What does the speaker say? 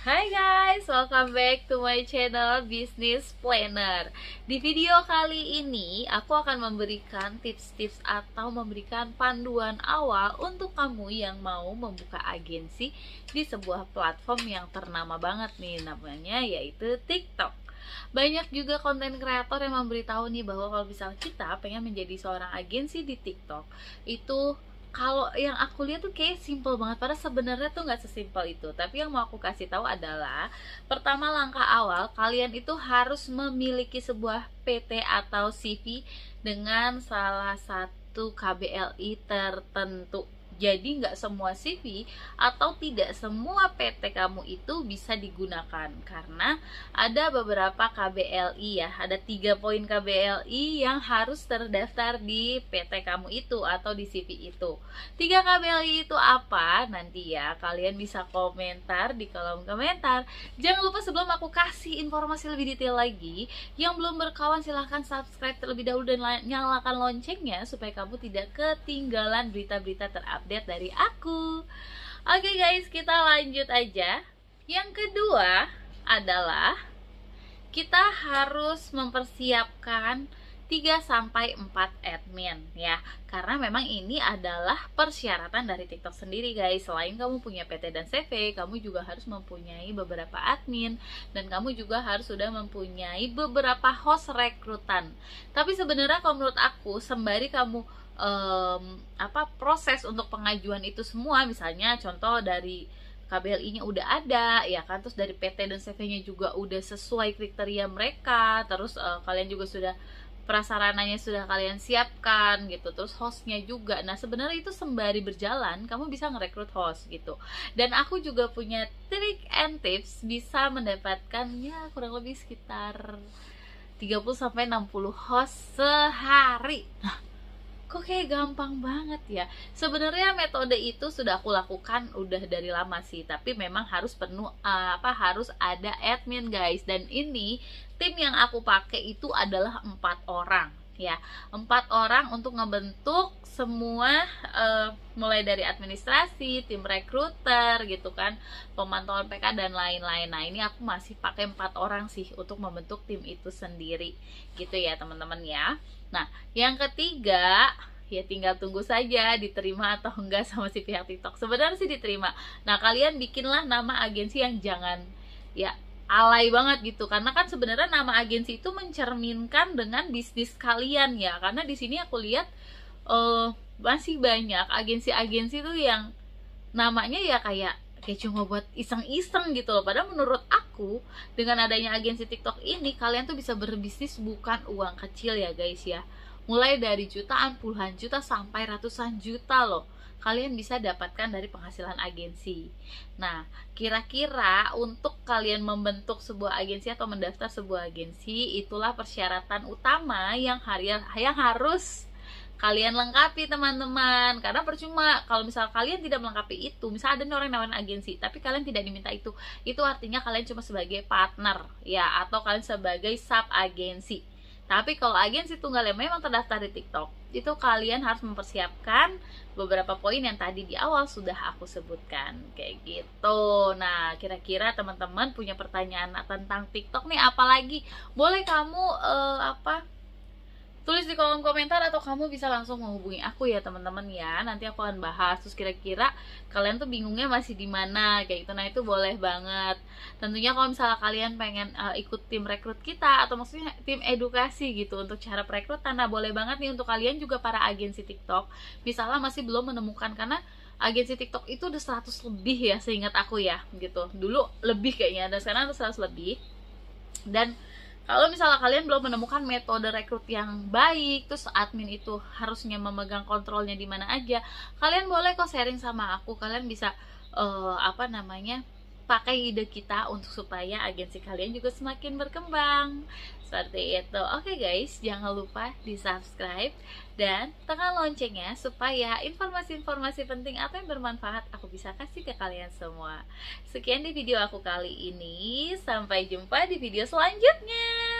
Hai guys, welcome back to my channel Business Planner. Di video kali ini, aku akan memberikan tips-tips atau memberikan panduan awal untuk kamu yang mau membuka agensi di sebuah platform yang ternama banget nih, namanya yaitu TikTok. Banyak juga konten kreator yang memberitahu nih bahwa kalau misalnya kita pengen menjadi seorang agensi di TikTok, itu kalau yang aku lihat tuh kayak simple banget, padahal sebenarnya tuh nggak sesimpel itu. Tapi yang mau aku kasih tahu adalah, pertama, langkah awal kalian itu harus memiliki sebuah PT atau CV dengan salah satu KBLI tertentu. Jadi nggak semua CV atau tidak semua PT kamu itu bisa digunakan, karena ada beberapa KBLI ya, ada 3 poin KBLI yang harus terdaftar di PT kamu itu atau di CV itu. 3 KBLI itu apa? Nanti ya kalian bisa komentar di kolom komentar. Jangan lupa, sebelum aku kasih informasi lebih detail lagi, yang belum berkawan silahkan subscribe terlebih dahulu dan nyalakan loncengnya supaya kamu tidak ketinggalan berita-berita terupdate dari aku. Oke guys, kita lanjut aja. Yang kedua adalah kita harus mempersiapkan 3-4 admin ya, karena memang ini adalah persyaratan dari TikTok sendiri guys. Selain kamu punya PT dan CV, kamu juga harus mempunyai beberapa admin, dan kamu juga harus sudah mempunyai beberapa host rekrutan. Tapi sebenarnya kalau menurut aku, sembari kamu proses untuk pengajuan itu semua, misalnya contoh dari KBLI-nya udah ada ya kan, terus dari PT dan CV-nya juga udah sesuai kriteria mereka, terus kalian juga sudah prasarananya sudah kalian siapkan gitu, terus hostnya juga. Nah sebenarnya itu sembari berjalan kamu bisa ngerekrut host gitu. Dan aku juga punya trik and tips bisa mendapatkan ya kurang lebih sekitar 30-60 host sehari. Nah, kok kayak gampang banget ya. Sebenarnya metode itu sudah aku lakukan udah dari lama sih, tapi memang harus harus ada admin guys. Dan ini tim yang aku pakai itu adalah 4 orang ya, 4 orang untuk ngebentuk semua, mulai dari administrasi, tim rekruter gitu kan, pemantauan PK dan lain-lain. Nah ini aku masih pakai 4 orang sih untuk membentuk tim itu sendiri gitu ya teman-teman ya. Nah yang ketiga ya tinggal tunggu saja diterima atau enggak sama si pihak TikTok. Sebenarnya sih diterima. Nah kalian bikinlah nama agensi yang jangan ya alay banget gitu, karena kan sebenarnya nama agensi itu mencerminkan dengan bisnis kalian ya. Karena di sini aku lihat masih banyak agensi-agensi tuh yang namanya ya kayak cuma buat iseng-iseng gitu loh. Padahal menurut aku dengan adanya agensi TikTok ini, kalian tuh bisa berbisnis bukan uang kecil ya guys ya. Mulai dari jutaan, puluhan juta, sampai ratusan juta loh kalian bisa dapatkan dari penghasilan agensi. Nah, kira-kira untuk kalian membentuk sebuah agensi atau mendaftar sebuah agensi, itulah persyaratan utama yang harus kalian lengkapi teman-teman. Karena percuma kalau misal kalian tidak melengkapi itu. Misal ada orang nawarin agensi tapi kalian tidak diminta itu artinya kalian cuma sebagai partner ya, atau kalian sebagai sub agensi. Tapi kalau agensi tunggal yang memang terdaftar di TikTok, itu kalian harus mempersiapkan beberapa poin yang tadi di awal sudah aku sebutkan kayak gitu. Nah kira-kira teman-teman punya pertanyaan tentang TikTok nih, apalagi boleh kamu tulis di kolom komentar, atau kamu bisa langsung menghubungi aku ya teman-teman ya. Nanti aku akan bahas. Terus kira-kira kalian tuh bingungnya masih di mana kayak gitu. Nah itu boleh banget. Tentunya kalau misalnya kalian pengen ikut tim rekrut kita, atau maksudnya tim edukasi gitu untuk cara perekrutan, nah boleh banget nih untuk kalian juga para agensi TikTok. Misalnya masih belum menemukan, karena agensi TikTok itu udah 100 lebih ya seingat aku ya gitu. Dulu lebih kayaknya, dan sekarang ada 100 lebih. Dan kalau misalnya kalian belum menemukan metode rekrut yang baik, terus admin itu harusnya memegang kontrolnya di mana aja, kalian boleh kok sharing sama aku. Kalian bisa pakai ide kita untuk supaya agensi kalian juga semakin berkembang. Seperti itu. Oke guys, jangan lupa di subscribe dan tekan loncengnya supaya informasi-informasi penting atau yang bermanfaat aku bisa kasih ke kalian semua. Sekian di video aku kali ini, sampai jumpa di video selanjutnya.